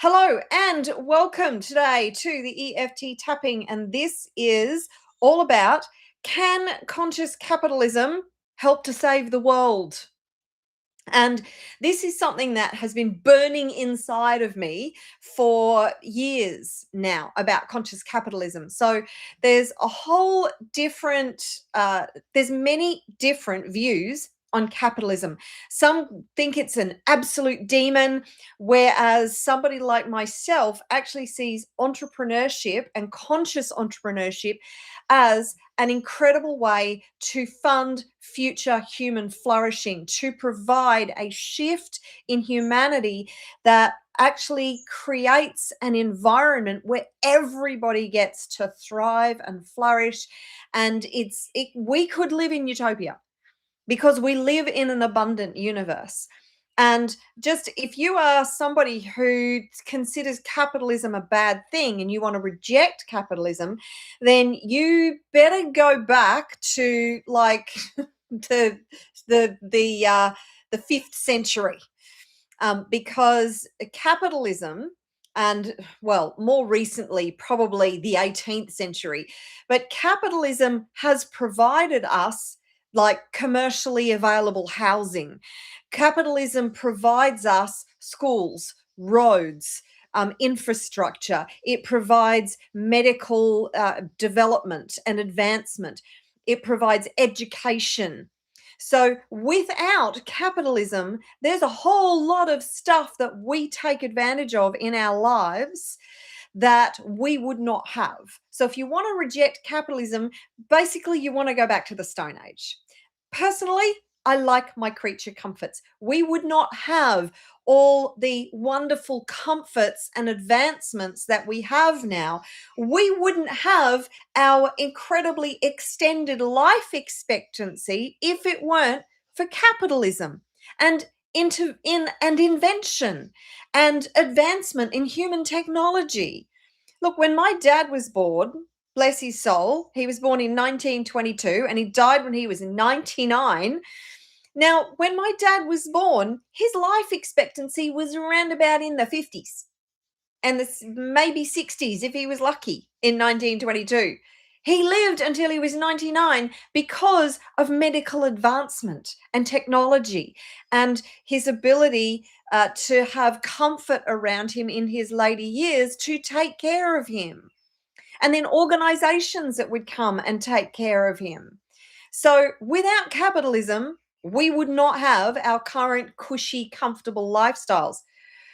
Hello and welcome today to the EFT tapping, and this is all about, can conscious capitalism help to save the world? And this is something that has been burning inside of me for years now about conscious capitalism. So there's a whole different, there's many different views on capitalism. Some think it's an absolute demon, whereas somebody like myself actually sees entrepreneurship and conscious entrepreneurship as an incredible way to fund future human flourishing, to provide a shift in humanity that actually creates an environment where everybody gets to thrive and flourish. And we could live in utopia because we live in an abundant universe. And just if you are somebody who considers capitalism a bad thing and you want to reject capitalism, then you better go back to like the the 5th century, because capitalism, and well, more recently probably the 18th century, but capitalism has provided us like commercially available housing. Capitalism provides us schools, roads, infrastructure. It provides medical development and advancement. It provides education. So without capitalism, there's a whole lot of stuff that we take advantage of in our lives that we would not have. So if you want to reject capitalism, basically you want to go back to the Stone Age. Personally, I like my creature comforts. We would not have all the wonderful comforts and advancements that we have now. We wouldn't have our incredibly extended life expectancy if it weren't for capitalism and invention and advancement in human technology. Look, when my dad was born, bless his soul, he was born in 1922 and he died when he was 99. Now, when my dad was born, his life expectancy was around about in the 50s and maybe 60s if he was lucky in 1922. He lived until he was 99 because of medical advancement and technology and his ability to have comfort around him in his later years to take care of him. And then organizations that would come and take care of him. So without capitalism, we would not have our current cushy, comfortable lifestyles.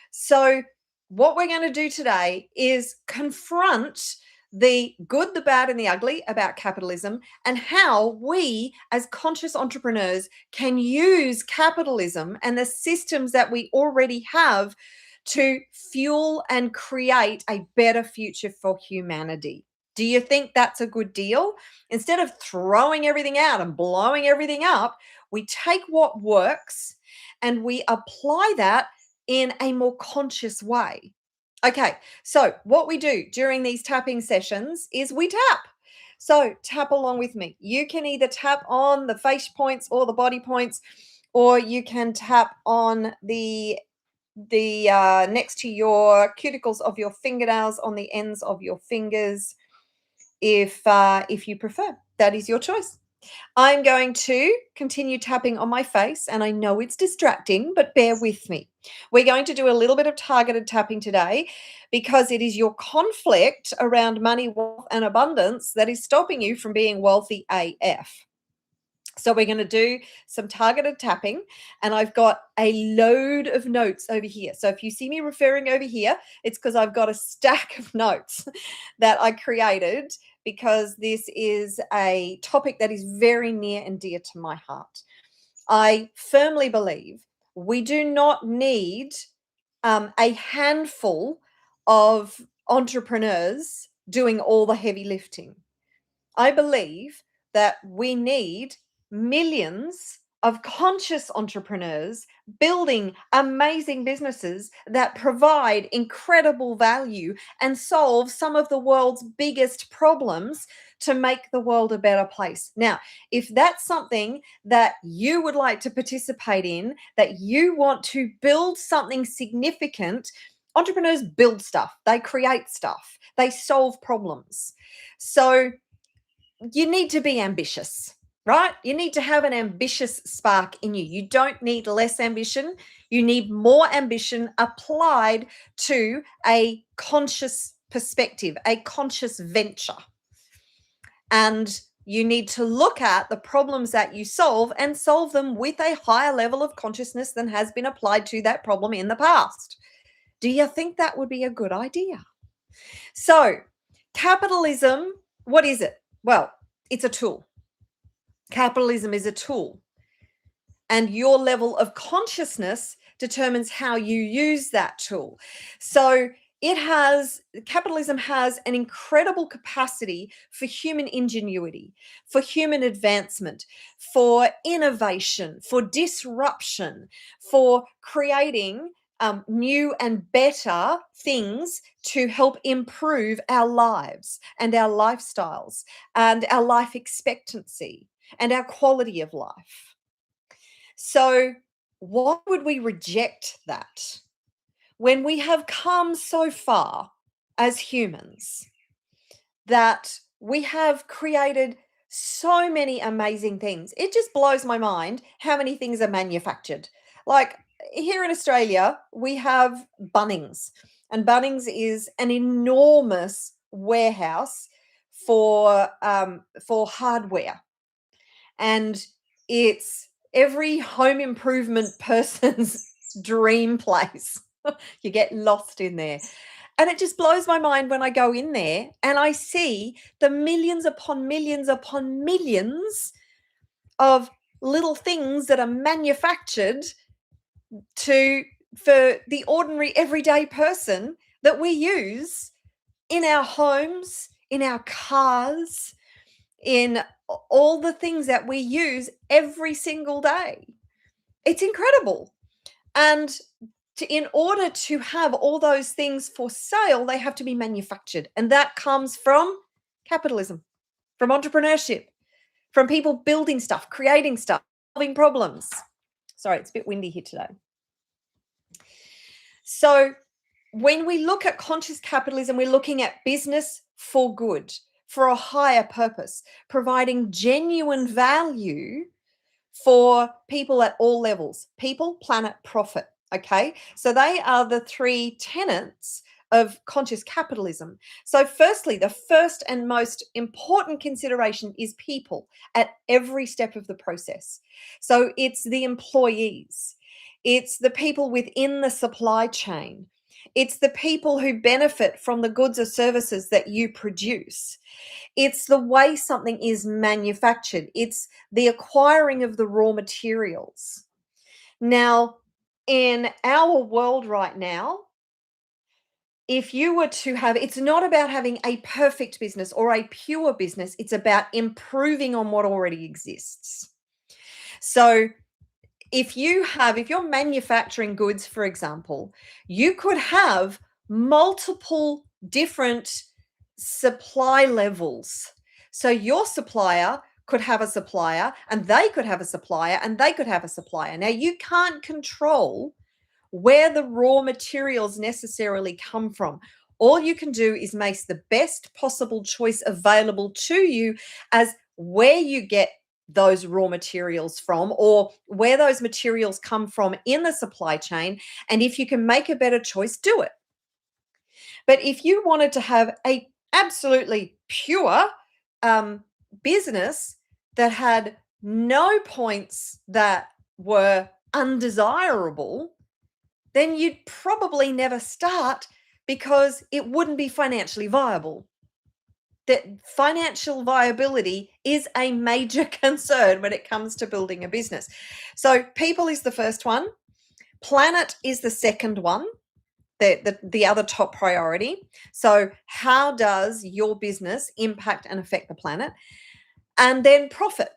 So what we're going to do today is confront the good, the bad, and the ugly about capitalism and how we as conscious entrepreneurs can use capitalism and the systems that we already have to fuel and create a better future for humanity. Do you think that's a good deal? Instead of throwing everything out and blowing everything up, we take what works and we apply that in a more conscious way. Okay, so what we do during these tapping sessions is we tap. So tap along with me. You can either tap on the face points or the body points, or you can tap on the next to your cuticles of your fingernails, on the ends of your fingers, if you prefer. That is your choice. I'm going to continue tapping on my face, and I know it's distracting, but bear with me. We're going to do a little bit of targeted tapping today because it is your conflict around money, wealth, and abundance that is stopping you from being wealthy AF. So we're going to do some targeted tapping, and I've got a load of notes over here. So if you see me referring over here, it's because I've got a stack of notes that I created because this is a topic that is very near and dear to my heart. I firmly believe we do not need a handful of entrepreneurs doing all the heavy lifting. I believe that we need millions of conscious entrepreneurs building amazing businesses that provide incredible value and solve some of the world's biggest problems to make the world a better place. Now, if that's something that you would like to participate in, that you want to build something significant, Entrepreneurs build stuff, they create stuff, they solve problems. So you need to be ambitious, right? You need to have an ambitious spark in you. You don't need less ambition. You need more ambition applied to a conscious perspective, a conscious venture. And you need to look at the problems that you solve and solve them with a higher level of consciousness than has been applied to that problem in the past. Do you think that would be a good idea? So, capitalism, what is it? Well, it's a tool. Capitalism is a tool. And your level of consciousness determines how you use that tool. So, capitalism has an incredible capacity for human ingenuity, for human advancement, for innovation, for disruption, for creating new and better things to help improve our lives and our lifestyles and our life expectancy and our quality of life. So, why would we reject that when we have come so far as humans that we have created so many amazing things? It just blows my mind how many things are manufactured. Like here in Australia, we have Bunnings, and Bunnings is an enormous warehouse for hardware, and it's every home improvement person's dream place. You get lost in there. And it just blows my mind when I go in there and I see the millions upon millions upon millions of little things that are manufactured for the ordinary everyday person that we use in our homes, in our cars, in all the things that we use every single day. It's incredible. And in order to have all those things for sale, they have to be manufactured. And that comes from capitalism, from entrepreneurship, from people building stuff, creating stuff, solving problems. Sorry, it's a bit windy here today. So when we look at conscious capitalism, we're looking at business for good, for a higher purpose, providing genuine value for people at all levels: people, planet, profit. Okay, so they are the three tenets of conscious capitalism. So firstly, the first and most important consideration is people at every step of the process. So it's the employees, it's the people within the supply chain, it's the people who benefit from the goods or services that you produce. It's the way something is manufactured. It's the acquiring of the raw materials. Now, in our world right now, if you were to have, it's not about having a perfect business or a pure business, it's about improving on what already exists. So if you're manufacturing goods, for example, you could have multiple different supply levels. So your supplier could have a supplier, and they could have a supplier, and they could have a supplier. Now, you can't control where the raw materials necessarily come from. All you can do is make the best possible choice available to you as where you get those raw materials from, or where those materials come from in the supply chain. And if you can make a better choice, do it. But if you wanted to have a absolutely pure business that had no points that were undesirable, then you'd probably never start, because it wouldn't be financially viable. That financial viability is a major concern when it comes to building a business. So people is the first one. Planet is the second one. The other top priority. So how does your business impact and affect the planet? And then profit.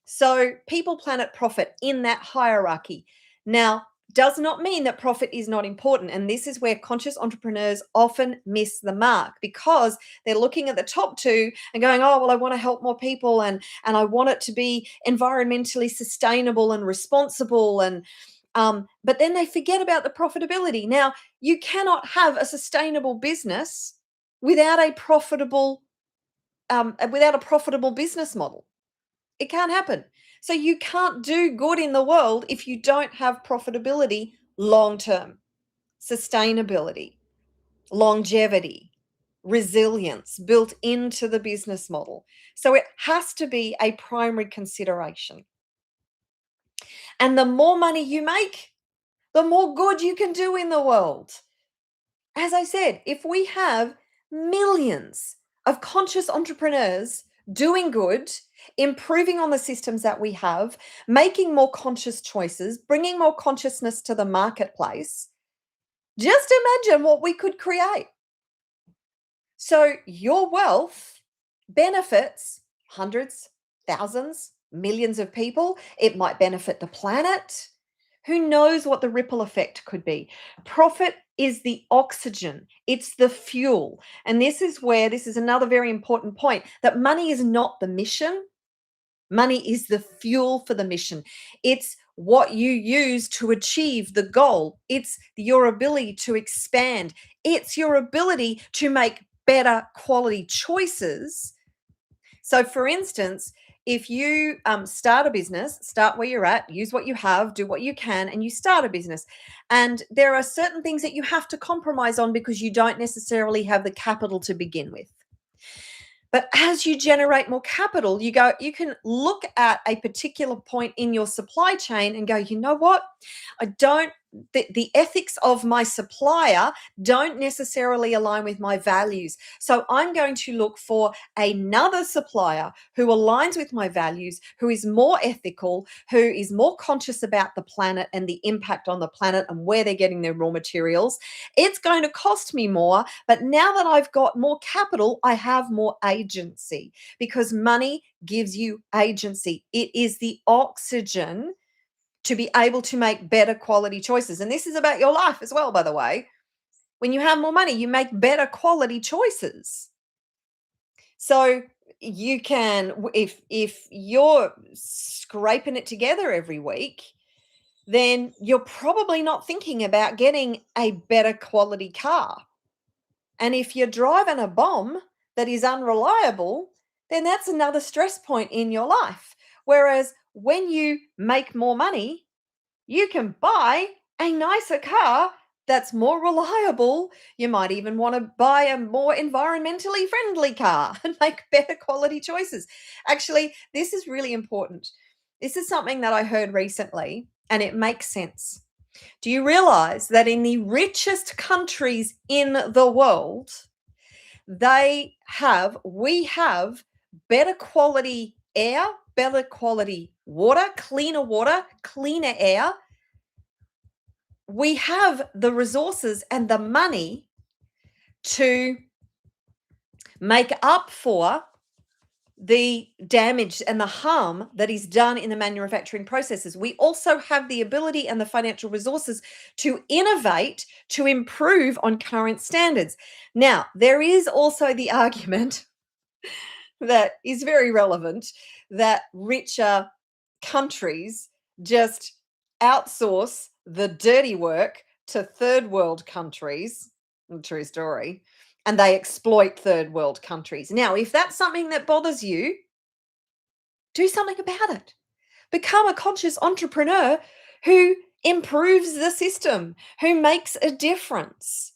So people, planet, profit in that hierarchy. Now, does not mean that profit is not important. And this is where conscious entrepreneurs often miss the mark, because they're looking at the top two and going, oh, well, I want to help more people, and I want it to be environmentally sustainable and responsible, and But then they forget about the profitability. Now, you cannot have a sustainable business without a profitable business model. It can't happen. So you can't do good in the world if you don't have profitability long term, sustainability, longevity, resilience built into the business model. So it has to be a primary consideration. And the more money you make, the more good you can do in the world. As I said, if we have millions of conscious entrepreneurs doing good, improving on the systems that we have, making more conscious choices, bringing more consciousness to the marketplace, just imagine what we could create. So your wealth benefits hundreds, thousands, millions of people. It might benefit the planet. Who knows what the ripple effect could be? Profit is the oxygen, it's the fuel. And this is another very important point, that money is not the mission. Money is the fuel for the mission. It's what you use to achieve the goal. It's your ability to expand. It's your ability to make better quality choices. So, for instance, if you start a business, start where you're at, use what you have, do what you can, and you start a business. And there are certain things that you have to compromise on because you don't necessarily have the capital to begin with. But as you generate more capital, you can look at a particular point in your supply chain and go, you know what? The ethics of my supplier don't necessarily align with my values. So I'm going to look for another supplier who aligns with my values, who is more ethical, who is more conscious about the planet and the impact on the planet and where they're getting their raw materials. It's going to cost me more, but now that I've got more capital, I have more agency, because money gives you agency. It is the oxygen to be able to make better quality choices. And this is about your life as well, by the way. When you have more money, you make better quality choices. So you can, if you're scraping it together every week, then you're probably not thinking about getting a better quality car. And if you're driving a bomb that is unreliable, then that's another stress point in your life. Whereas when you make more money, you can buy a nicer car that's more reliable. You might even want to buy a more environmentally friendly car and make better quality choices. Actually, this is really important. This is something that I heard recently, and it makes sense. Do you realize that in the richest countries in the world, we have better quality air, better quality water, cleaner air. We have the resources and the money to make up for the damage and the harm that is done in the manufacturing processes. We also have the ability and the financial resources to innovate, to improve on current standards. Now, there is also the argument that is very relevant, that richer countries just outsource the dirty work to third world countries. True story. And they exploit third world countries. Now, if that's something that bothers you, do something about it. Become a conscious entrepreneur who improves the system, who makes a difference.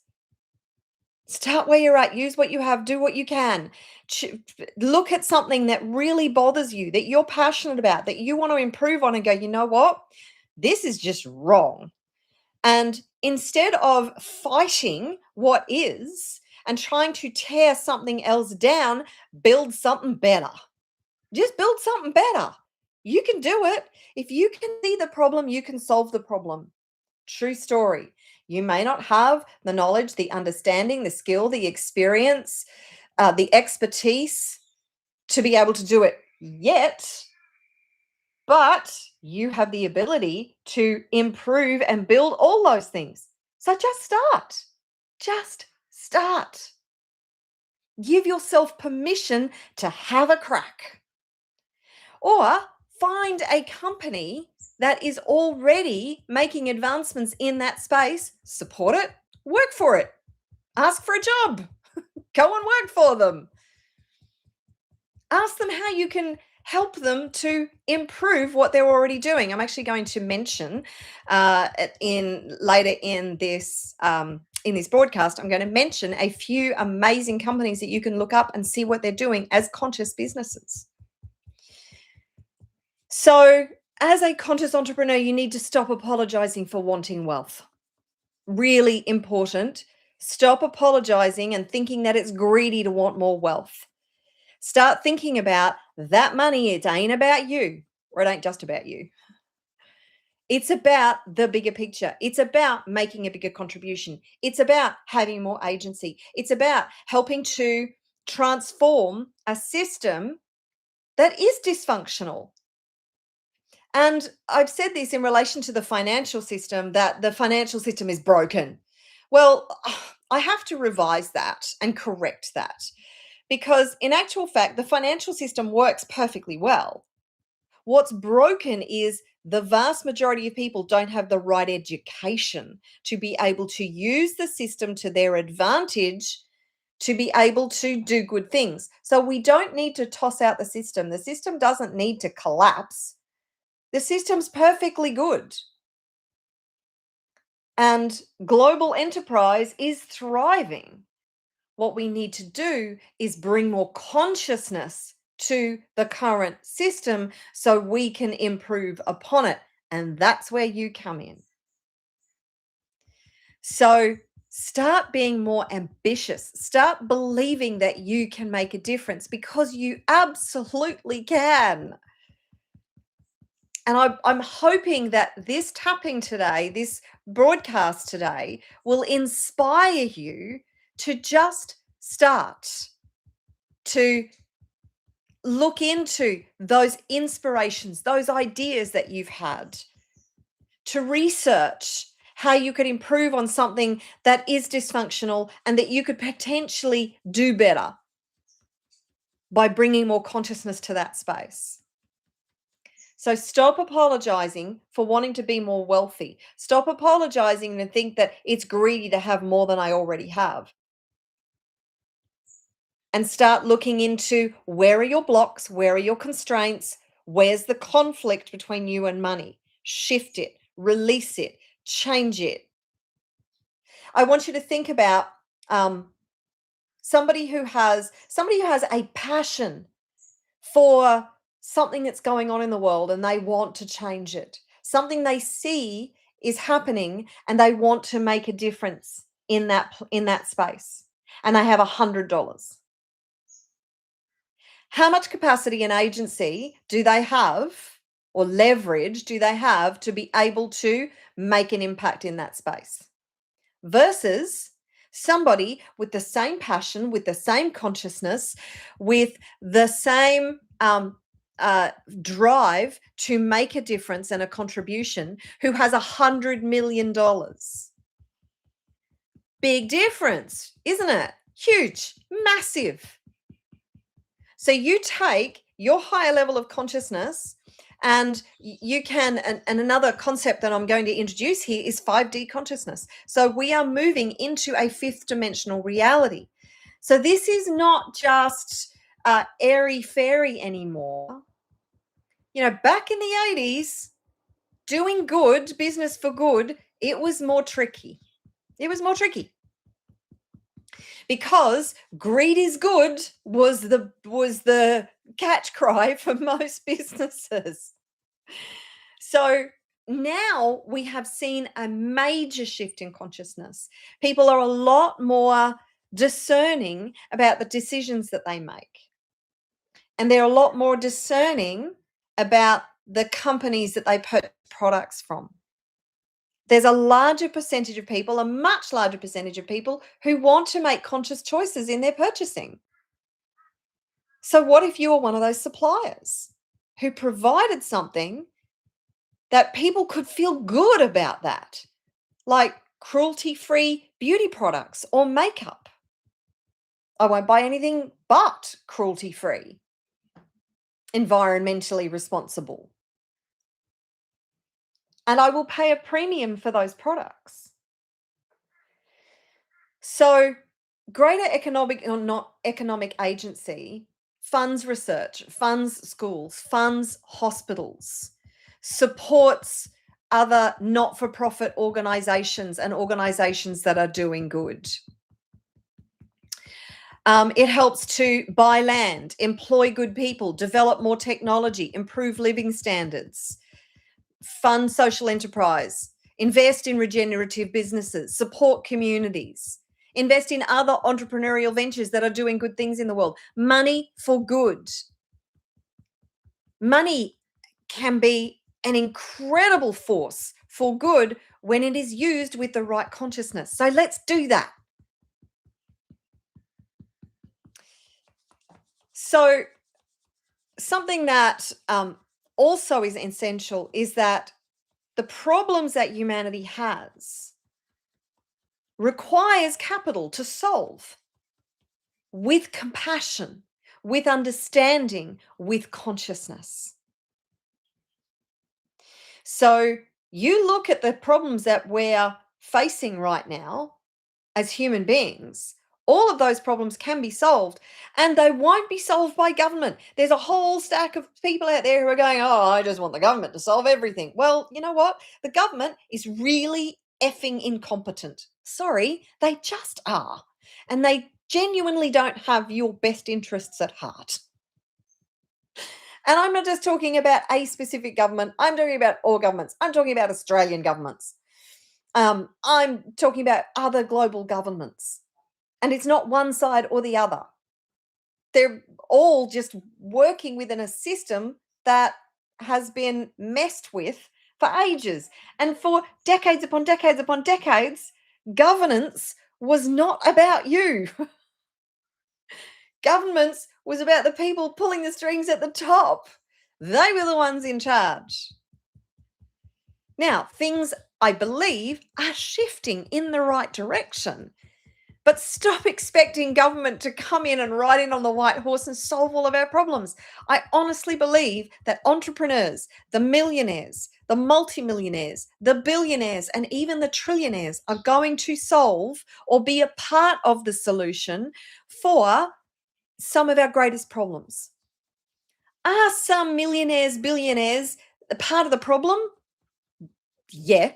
Start where you're at, use what you have, do what you can. Look at something that really bothers you, that you're passionate about, that you want to improve on, and go, you know what? This is just wrong. And instead of fighting what is and trying to tear something else down, build something better. Just build something better. You can do it. If you can see the problem, you can solve the problem. True story. You may not have the knowledge, the understanding, the skill, the experience, the expertise to be able to do it yet, but you have the ability to improve and build all those things. So just start. Just start. Give yourself permission to have a crack. Or find a company that is already making advancements in that space, support it, work for it, ask for a job, go and work for them. Ask them how you can help them to improve what they're already doing. I'm actually going to mention in later in this broadcast, I'm going to mention a few amazing companies that you can look up and see what they're doing as conscious businesses. So, as a conscious entrepreneur, you need to stop apologizing for wanting wealth. Really important. Stop apologizing and thinking that it's greedy to want more wealth. Start thinking about that money. It ain't about you, or it ain't just about you. It's about the bigger picture. It's about making a bigger contribution. It's about having more agency. It's about helping to transform a system that is dysfunctional. And I've said this in relation to the financial system, that the financial system is broken. Well, I have to revise that and correct that, because in actual fact, the financial system works perfectly well. What's broken is the vast majority of people don't have the right education to be able to use the system to their advantage to be able to do good things. So we don't need to toss out the system. The system doesn't need to collapse. The system's perfectly good. And global enterprise is thriving. What we need to do is bring more consciousness to the current system so we can improve upon it. And that's where you come in. So start being more ambitious. Start believing that you can make a difference, because you absolutely can. And I'm hoping that this tapping today, this broadcast today, will inspire you to just start to look into those inspirations, those ideas that you've had, to research how you could improve on something that is dysfunctional and that you could potentially do better by bringing more consciousness to that space. So stop apologizing for wanting to be more wealthy. Stop apologizing and think that it's greedy to have more than I already have. And start looking into, where are your blocks? Where are your constraints? Where's the conflict between you and money? Shift it, release it, change it. I want you to think about somebody who has a passion for something that's going on in the world and they want to change it. Something they see is happening and they want to make a difference in that space. And they have $100. How much capacity and agency do they have, or leverage do they have, to be able to make an impact in that space? Versus somebody with the same passion, with the same consciousness, with the same drive to make a difference and a contribution, who has $100 million. Big difference, isn't it? Huge, massive. So you take your higher level of consciousness, and you can, and another concept that I'm going to introduce here is 5D consciousness. So we are moving into a fifth dimensional reality. So this is not just airy fairy anymore. You know, back in the 80s, doing good, business for good, it was more tricky. It was more tricky. Because greed is good was the catch cry for most businesses. So now we have seen a major shift in consciousness. People are a lot more discerning about the decisions that they make. And they're a lot more discerning about the companies that they purchase products from. There's a larger percentage of people, a much larger percentage of people, who want to make conscious choices in their purchasing. So what if you were one of those suppliers who provided something that people could feel good about, that, like cruelty-free beauty products or makeup? I won't buy anything but cruelty-free, environmentally responsible. and I will pay a premium for those products. So, greater economic or not economic agency funds research, funds schools, funds hospitals, supports other not-for-profit organizations and organizations that are doing good. It helps to buy land, employ good people, develop more technology, improve living standards, fund social enterprise, invest in regenerative businesses, support communities, invest in other entrepreneurial ventures that are doing good things in the world. Money for good. Money can be an incredible force for good when it is used with the right consciousness. So let's do that. So something that also is essential is that the problems that humanity has requires capital to solve with compassion, with understanding, with consciousness. So you look at the problems that we're facing right now as human beings, all of those problems can be solved, and they won't be solved by government. There's a whole stack of people out there who are going, oh, I just want the government to solve everything. Well, you know what? The government is really effing incompetent. Sorry, they just are. And they genuinely don't have your best interests at heart. And I'm not just talking about a specific government. I'm talking about all governments. I'm talking about Australian governments. I'm talking about other global governments. And it's not one side or the other. They're all just working within a system that has been messed with for ages. And for decades upon decades upon decades, governance was not about you. Governments was about the people pulling the strings at the top. They were the ones in charge. Now, things, I believe, are shifting in the right direction. But stop expecting government to come in and ride in on the white horse and solve all of our problems. I honestly believe that entrepreneurs, the millionaires, the multimillionaires, the billionaires, and even the trillionaires are going to solve or be a part of the solution for some of our greatest problems. Are some millionaires, billionaires a part of the problem? Yeah.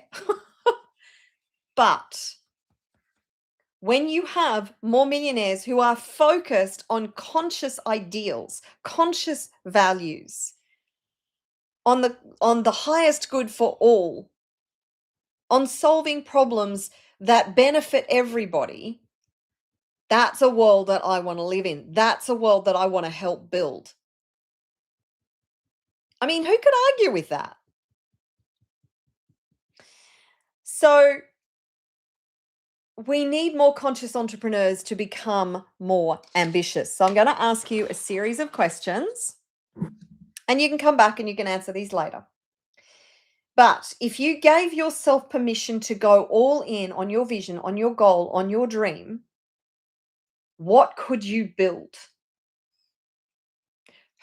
But when you have more millionaires who are focused on conscious ideals, conscious values, on the highest good for all, on solving problems that benefit everybody, that's a world that I want to live in. That's a world that I want to help build. I mean, who could argue with that? So we need more conscious entrepreneurs to become more ambitious. So I'm going to ask you a series of questions, and you can come back and you can answer these later. But if you gave yourself permission to go all in on your vision, on your goal, on your dream, what could you build?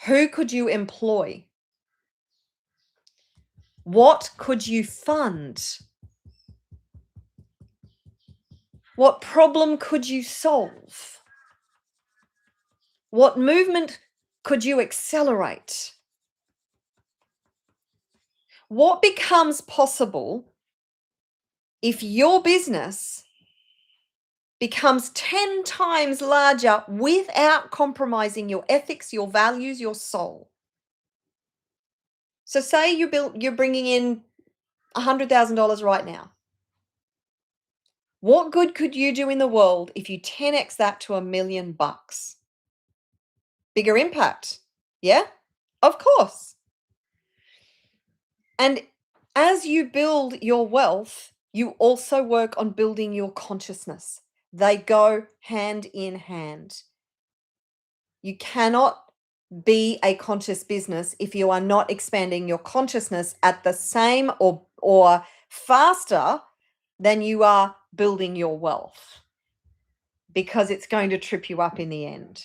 Who could you employ? What could you fund? What problem could you solve? What movement could you accelerate? What becomes possible if your business becomes 10 times larger without compromising your ethics, your values, your soul? So say you're bringing in $100,000 right now. What good could you do in the world if you 10x that to $1 million? Bigger impact. Yeah, of course. And as you build your wealth, you also work on building your consciousness. They go hand in hand. You cannot be a conscious business if you are not expanding your consciousness at the same or faster than you are building your wealth, because it's going to trip you up in the end.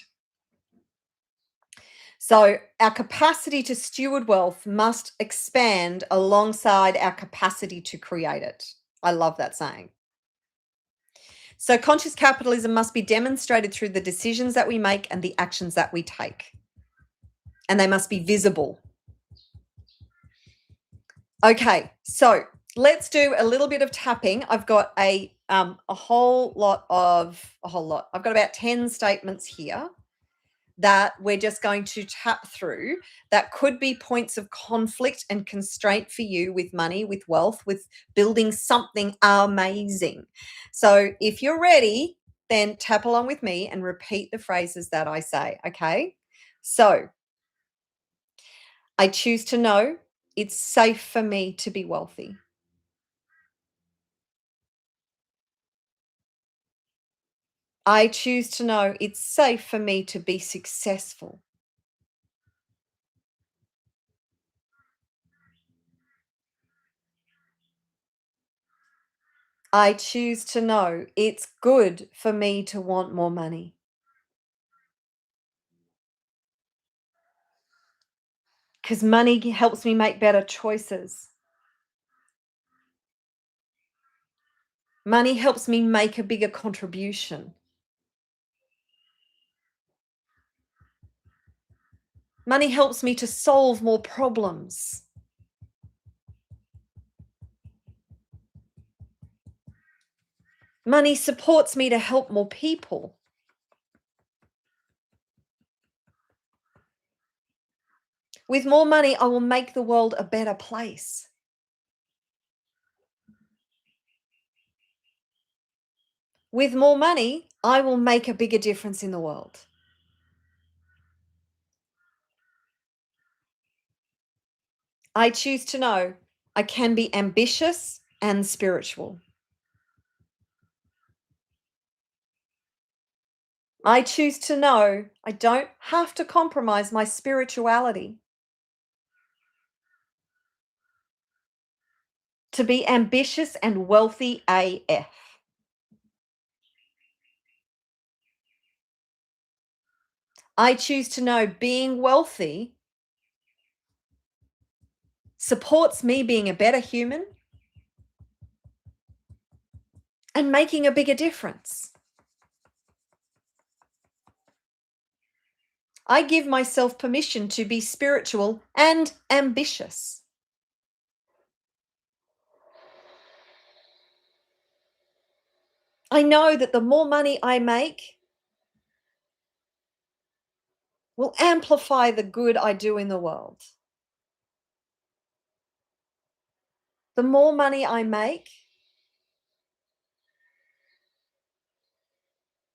So, our capacity to steward wealth must expand alongside our capacity to create it. I love that saying. So, conscious capitalism must be demonstrated through the decisions that we make and the actions that we take, and they must be visible. Okay, so let's do a little bit of tapping. I've got a whole lot. I've got about 10 statements here that we're just going to tap through that could be points of conflict and constraint for you with money, with wealth, with building something amazing. So if you're ready, then tap along with me and repeat the phrases that I say, okay? So I choose to know it's safe for me to be wealthy. I choose to know it's safe for me to be successful. I choose to know it's good for me to want more money. Because money helps me make better choices. Money helps me make a bigger contribution. Money helps me to solve more problems. Money supports me to help more people. With more money, I will make the world a better place. With more money, I will make a bigger difference in the world. I choose to know I can be ambitious and spiritual. I choose to know I don't have to compromise my spirituality to be ambitious and wealthy AF. I choose to know being wealthy supports me being a better human and making a bigger difference. I give myself permission to be spiritual and ambitious. I know that the more money I make will amplify the good I do in the world. The more money I make,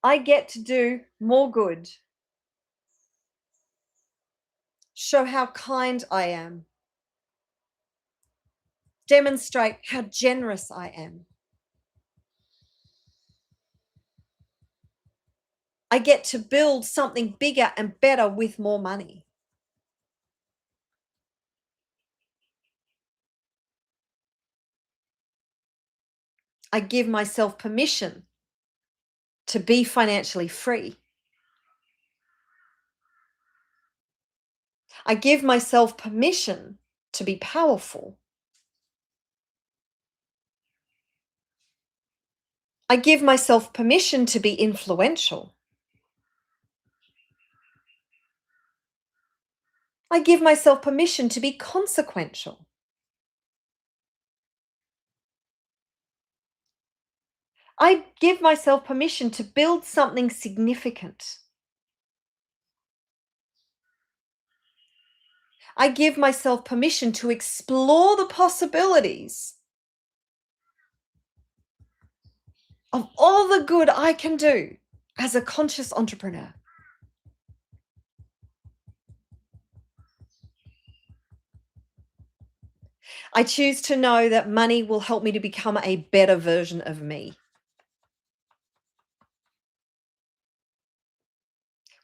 I get to do more good, show how kind I am, demonstrate how generous I am. I get to build something bigger and better with more money. I give myself permission to be financially free. I give myself permission to be powerful. I give myself permission to be influential. I give myself permission to be consequential. I give myself permission to build something significant. I give myself permission to explore the possibilities of all the good I can do as a conscious entrepreneur. I choose to know that money will help me to become a better version of me.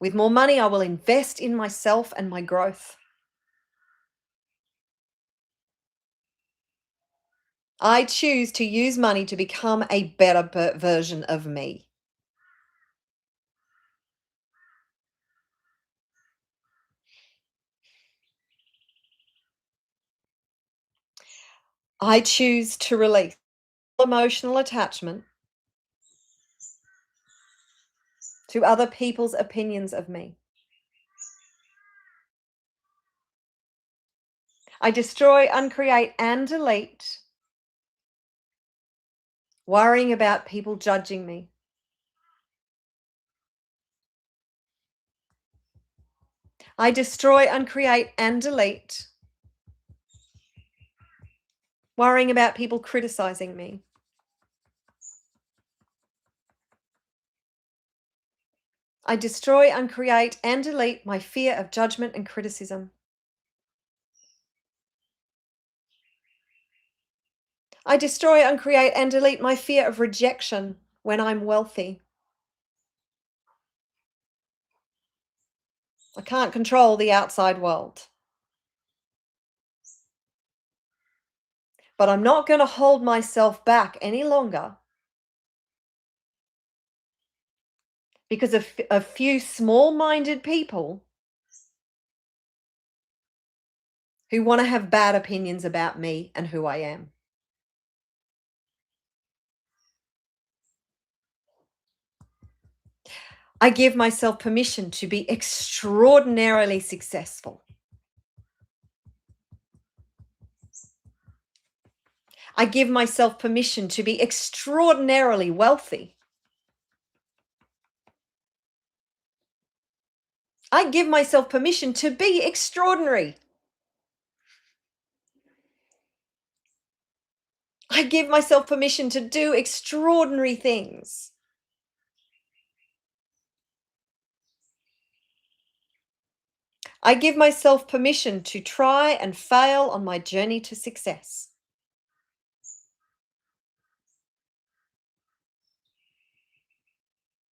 With more money, I will invest in myself and my growth. I choose to use money to become a better version of me. I choose to release emotional attachment to other people's opinions of me. I destroy, uncreate, and delete worrying about people judging me. I destroy, uncreate, and delete worrying about people criticizing me. I destroy, uncreate, and delete my fear of judgment and criticism. I destroy, uncreate, and delete my fear of rejection when I'm wealthy. I can't control the outside world. But I'm not going to hold myself back any longer because of a few small-minded people who want to have bad opinions about me and who I am. I give myself permission to be extraordinarily successful. I give myself permission to be extraordinarily wealthy. I give myself permission to be extraordinary. I give myself permission to do extraordinary things. I give myself permission to try and fail on my journey to success.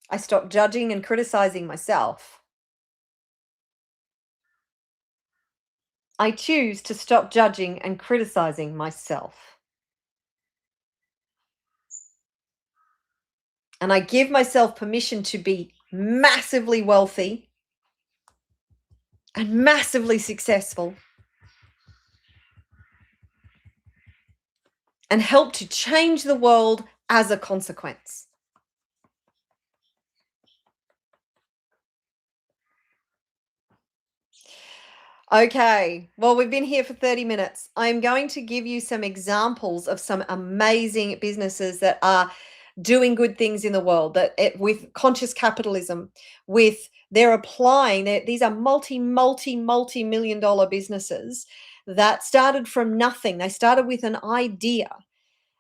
I stop judging and criticizing myself. I choose to stop judging and criticizing myself. And I give myself permission to be massively wealthy and massively successful and help to change the world as a consequence. Okay, well, we've been here for 30 minutes. I'm going to give you some examples of some amazing businesses that are doing good things in the world, with conscious capitalism, they're applying, these are multi-million dollar businesses that started from nothing. They started with an idea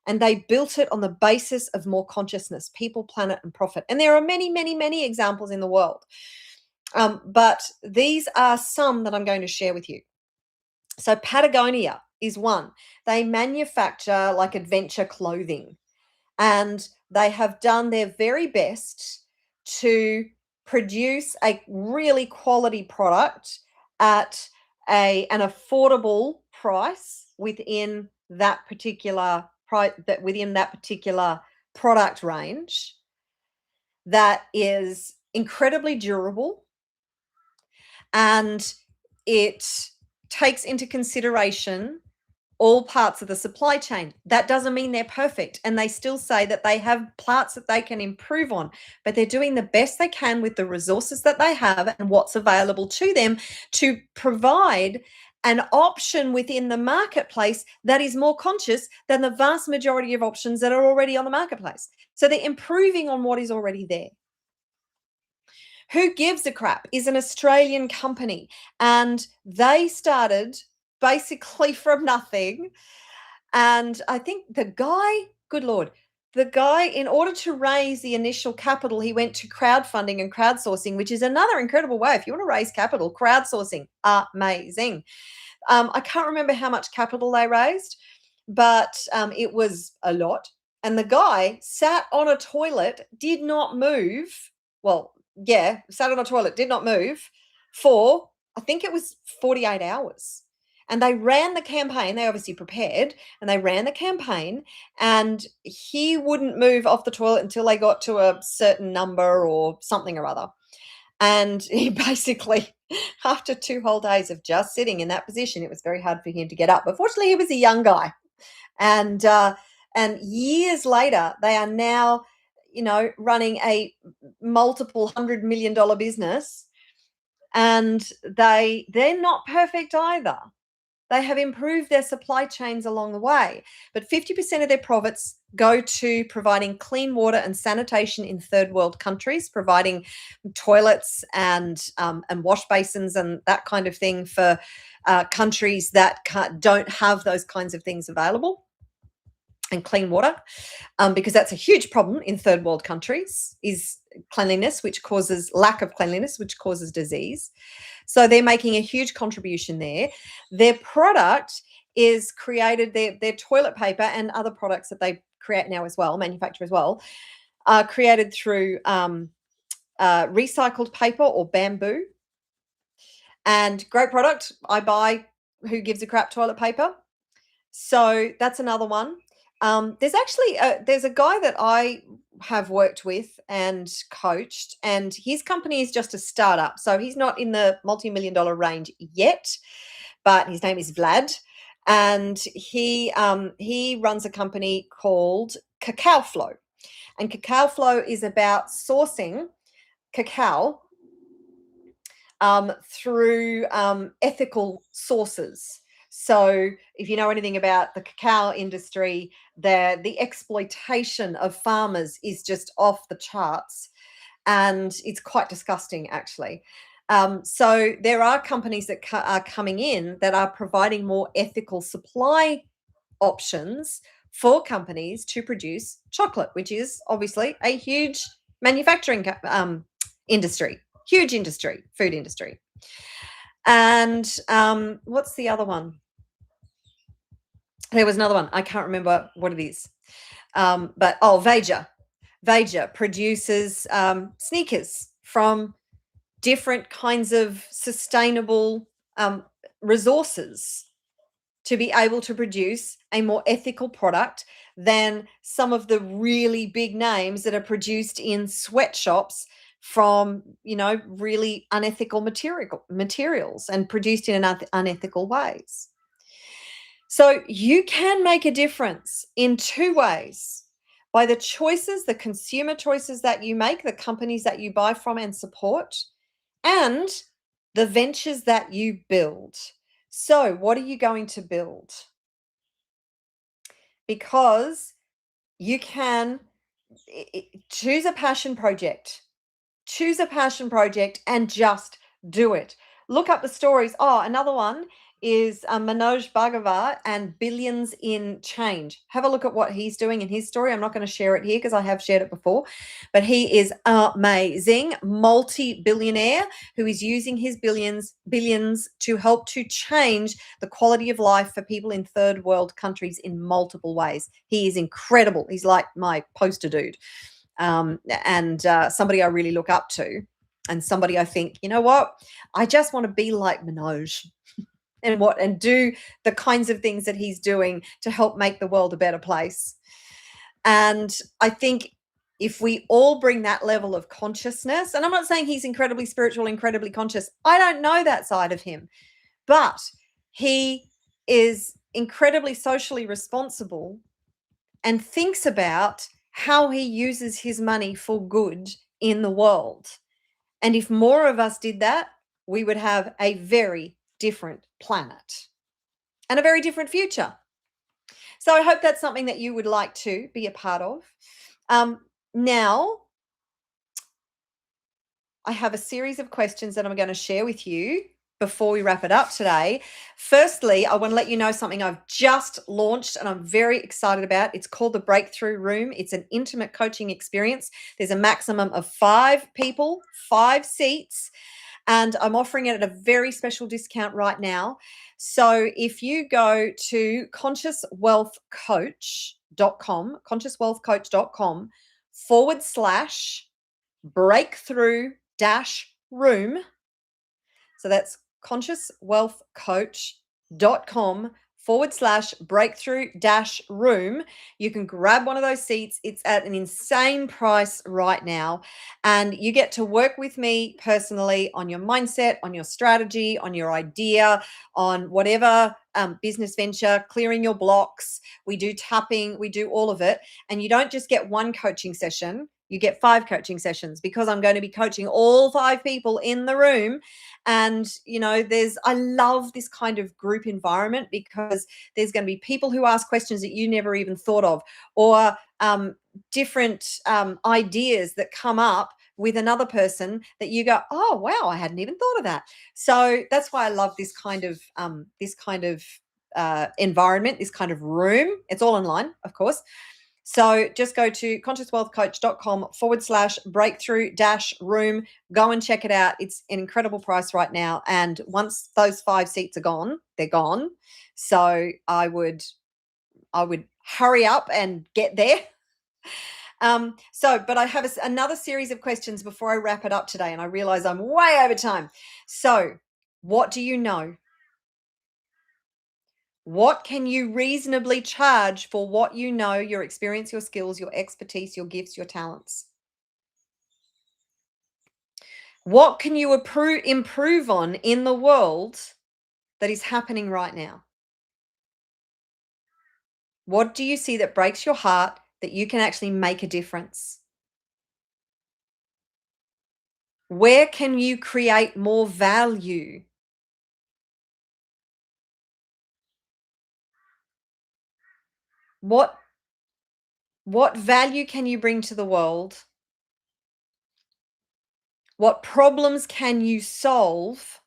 and they built it on the basis of more consciousness, people, planet, and profit. And there are many examples in the world. But these are some that I'm going to share with you. So Patagonia is one. They manufacture like adventure clothing, and they have done their very best to produce a really quality product at an affordable price within that particular product range that is incredibly durable, and it takes into consideration all parts of the supply chain. That doesn't mean they're perfect, and they still say that they have parts that they can improve on, but they're doing the best they can with the resources that they have and what's available to them to provide an option within the marketplace that is more conscious than the vast majority of options that are already on the marketplace. So they're improving on what is already there. Who Gives a Crap is an Australian company, and they started basically from nothing. And I think the guy, good Lord, in order to raise the initial capital, he went to crowdfunding and crowdsourcing, which is another incredible way. If you want to raise capital, crowdsourcing, amazing. I can't remember how much capital they raised, but it was a lot. And the guy sat on a toilet, did not move. Well, yeah, sat on a toilet, did not move for, I think it was 48 hours. And they ran the campaign. They obviously prepared, and they ran the campaign, and he wouldn't move off the toilet until they got to a certain number or something or other. And he basically, after 2 whole days of just sitting in that position, it was very hard for him to get up. But fortunately, he was a young guy, And years later, they are now, running a multiple $100 million business, and they're not perfect either. They have improved their supply chains along the way, but 50% of their profits go to providing clean water and sanitation in third world countries, providing toilets and wash basins and that kind of thing for countries that don't have those kinds of things available, and clean water, because that's a huge problem in third world countries, is lack of cleanliness, which causes disease. So they're making a huge contribution there. Their product is created, their toilet paper and other products that they create now as well, manufacture as well, are created through recycled paper or bamboo. And great product. I buy Who Gives a Crap toilet paper. So that's another one. There's a guy that I have worked with and coached, and his company is just a startup. So he's not in the multi-million-dollar range yet, but his name is Vlad. And he runs a company called Cacao Flow. And Cacao Flow is about sourcing cacao through ethical sources. So if you know anything about the cacao industry, the exploitation of farmers is just off the charts, and it's quite disgusting, actually. So there are companies that are coming in that are providing more ethical supply options for companies to produce chocolate, which is obviously a huge manufacturing industry, huge industry, food industry. And what's the other one? There was another one. I can't remember what it is. But Veja produces sneakers from different kinds of sustainable resources to be able to produce a more ethical product than some of the really big names that are produced in sweatshops from, really unethical materials and produced in unethical ways. So you can make a difference in two ways: by the choices, the consumer choices that you make, the companies that you buy from and support, and the ventures that you build. So what are you going to build? Because you can choose a passion project. Choose a passion project and just do it. Look up the stories. Oh, another one is Manoj Bhagavat and Billions in Change. Have a look at what he's doing in his story. I'm not going to share it here because I have shared it before, but he is amazing, multi-billionaire who is using his billions to help to change the quality of life for people in third world countries in multiple ways. He is incredible. He's like my poster dude. And somebody I really look up to, and somebody I think, you know what, I just want to be like Manoj and do the kinds of things that he's doing to help make the world a better place. And I think if we all bring that level of consciousness, and I'm not saying he's incredibly spiritual, incredibly conscious, I don't know that side of him, but he is incredibly socially responsible and thinks about how he uses his money for good in the world. And if more of us did that, we would have a very different planet and a very different future. So I hope that's something that you would like to be a part of. Now, I have a series of questions that I'm going to share with you before we wrap it up today. Firstly, I want to let you know something I've just launched and I'm very excited about. It's called the Breakthrough Room. It's an intimate coaching experience. There's a maximum of 5 people, 5 seats, and I'm offering it at a very special discount right now. So if you go to consciouswealthcoach.com/breakthrough-room, so that's consciouswealthcoach.com consciouswealthcoach.com/breakthrough-room. You can grab one of those seats. It's at an insane price right now. And you get to work with me personally on your mindset, on your strategy, on your idea, on whatever business venture, clearing your blocks. We do tapping, we do all of it. And you don't just get one coaching session, you get 5 coaching sessions, because I'm going to be coaching all 5 people in the room. And I love this kind of group environment, because there's going to be people who ask questions that you never even thought of, or different ideas that come up with another person that you go, oh wow, I hadn't even thought of that. So that's why I love this kind of environment, this kind of room. It's all online, of course. So just go to consciouswealthcoach.com/breakthrough-room. Go and check it out. It's an incredible price right now. And once those 5 seats are gone, they're gone. So I would hurry up and get there. But I have another series of questions before I wrap it up today, and I realize I'm way over time. So what do you know? What can you reasonably charge for what you know, your experience, your skills, your expertise, your gifts, your talents? What can you improve on in the world that is happening right now? What do you see that breaks your heart that you can actually make a difference? Where can you create more value? What value can you bring to the world? What problems can you solve?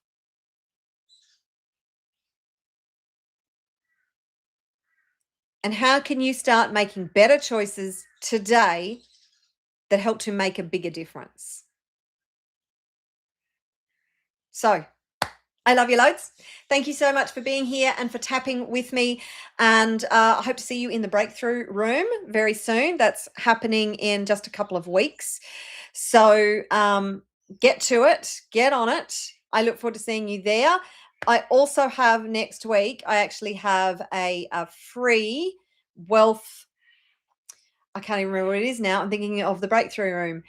And how can you start making better choices today that help to make a bigger difference? So, I love you loads. Thank you so much for being here and for tapping with me. And I hope to see you in the breakthrough room very soon. That's happening in just a couple of weeks. So get to it, get on it. I look forward to seeing you there. I also have next week, I actually have a free wealth. I can't even remember what it is now. I'm thinking of the breakthrough room.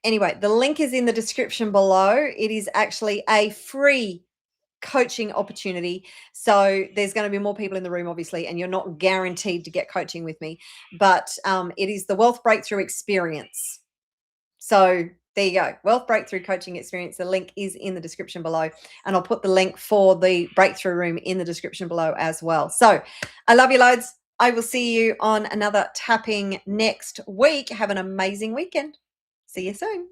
Anyway, the link is in the description below. It is actually a free coaching opportunity. So there's going to be more people in the room, obviously, and you're not guaranteed to get coaching with me, but it is the Wealth Breakthrough Experience. So there you go, Wealth Breakthrough Coaching Experience. The link is in the description below, and I'll put the link for the breakthrough room in the description below as well. So I love you loads. I will see you on another tapping next week. Have an amazing weekend. See you soon.